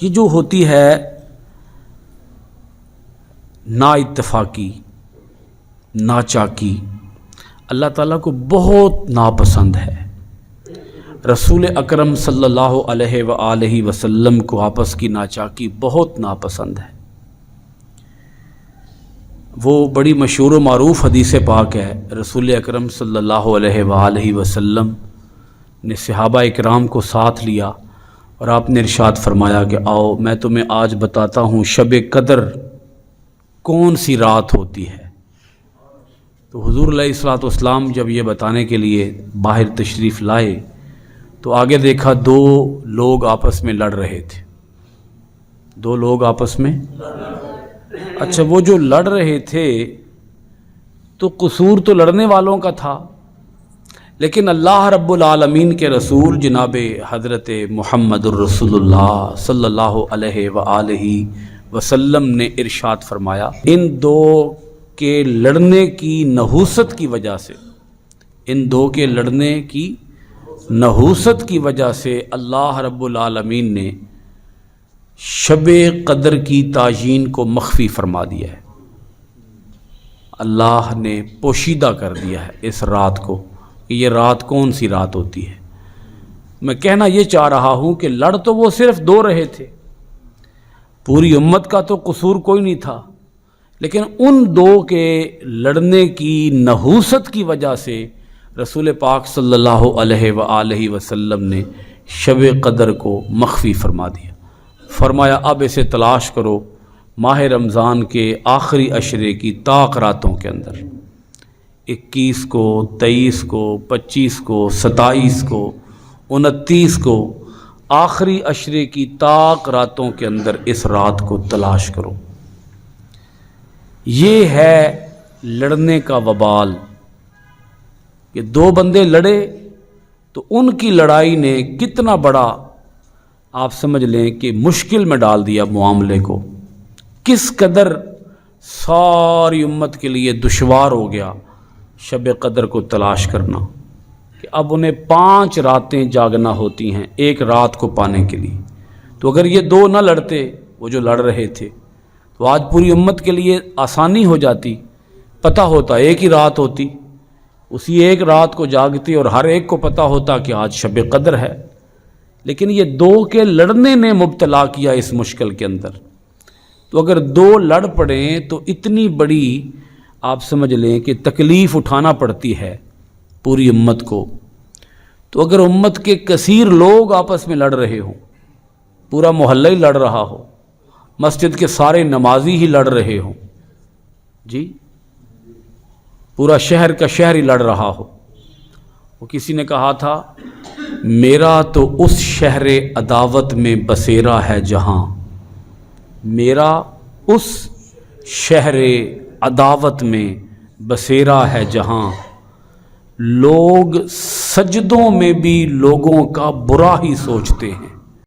یہ جو ہوتی ہے نا اتفاقی، ناچاکی، اللہ تعالیٰ کو بہت ناپسند ہے۔ رسول اکرم صلی اللہ علیہ وآلہ وسلم کو آپس کی ناچاکی بہت ناپسند ہے۔ وہ بڑی مشہور و معروف حدیث پاک ہے، رسول اکرم صلی اللہ علیہ وآلہ وسلم نے صحابہ اکرام کو ساتھ لیا اور آپ نے ارشاد فرمایا کہ آؤ میں تمہیں آج بتاتا ہوں شب قدر کون سی رات ہوتی ہے۔ تو حضور علیہ الصلوۃ والسلام جب یہ بتانے کے لیے باہر تشریف لائے تو آگے دیکھا دو لوگ آپس میں لڑ رہے تھے، دو لوگ آپس میں۔ اچھا، وہ جو لڑ رہے تھے تو قصور تو لڑنے والوں کا تھا، لیکن اللہ رب العالمین کے رسول جناب حضرت محمد الرسول اللہ صلی اللہ علیہ وآلہ وسلم نے ارشاد فرمایا ان دو کے لڑنے کی نحوست کی وجہ سے، ان دو کے لڑنے کی نحوست کی وجہ سے اللہ رب العالمین نے شب قدر کی تعیین کو مخفی فرما دیا ہے۔ اللہ نے پوشیدہ کر دیا ہے اس رات کو کہ یہ رات کون سی رات ہوتی ہے۔ میں کہنا یہ چاہ رہا ہوں کہ لڑ تو وہ صرف دو رہے تھے، پوری امت کا تو قصور کوئی نہیں تھا، لیکن ان دو کے لڑنے کی نحوست کی وجہ سے رسول پاک صلی اللہ علیہ وآلہ وسلم نے شب قدر کو مخفی فرما دیا۔ فرمایا اب اسے تلاش کرو ماہ رمضان کے آخری عشرے کی طاق راتوں کے اندر، 21 کو، 23 کو، 25 کو، 27 کو، 29 کو، آخری عشرے کی طاق راتوں کے اندر اس رات کو تلاش کرو۔ یہ ہے لڑنے کا وبال کہ دو بندے لڑے تو ان کی لڑائی نے کتنا بڑا آپ سمجھ لیں کہ مشکل میں ڈال دیا معاملے کو، کس قدر ساری امت کے لیے دشوار ہو گیا شب قدر کو تلاش کرنا، کہ اب انہیں 5 راتیں جاگنا ہوتی ہیں ایک رات کو پانے کے لیے۔ تو اگر یہ دو نہ لڑتے، وہ جو لڑ رہے تھے، تو آج پوری امت کے لیے آسانی ہو جاتی، پتہ ہوتا ایک ہی رات ہوتی، اسی ایک رات کو جاگتی اور ہر ایک کو پتہ ہوتا کہ آج شب قدر ہے۔ لیکن یہ دو کے لڑنے نے مبتلا کیا اس مشکل کے اندر۔ تو اگر دو لڑ پڑیں تو اتنی بڑی آپ سمجھ لیں کہ تکلیف اٹھانا پڑتی ہے پوری امت کو۔ تو اگر امت کے کثیر لوگ آپس میں لڑ رہے ہوں، پورا محلہ ہی لڑ رہا ہو، مسجد کے سارے نمازی ہی لڑ رہے ہوں، جی پورا شہر کا شہر ہی لڑ رہا ہو۔ وہ کسی نے کہا تھا میرا تو اس شہر عداوت میں بسیرا ہے جہاں، میرا اس شہر عداوت میں بسیرا ہے جہاں، لوگ سجدوں میں بھی لوگوں کا برا ہی سوچتے ہیں۔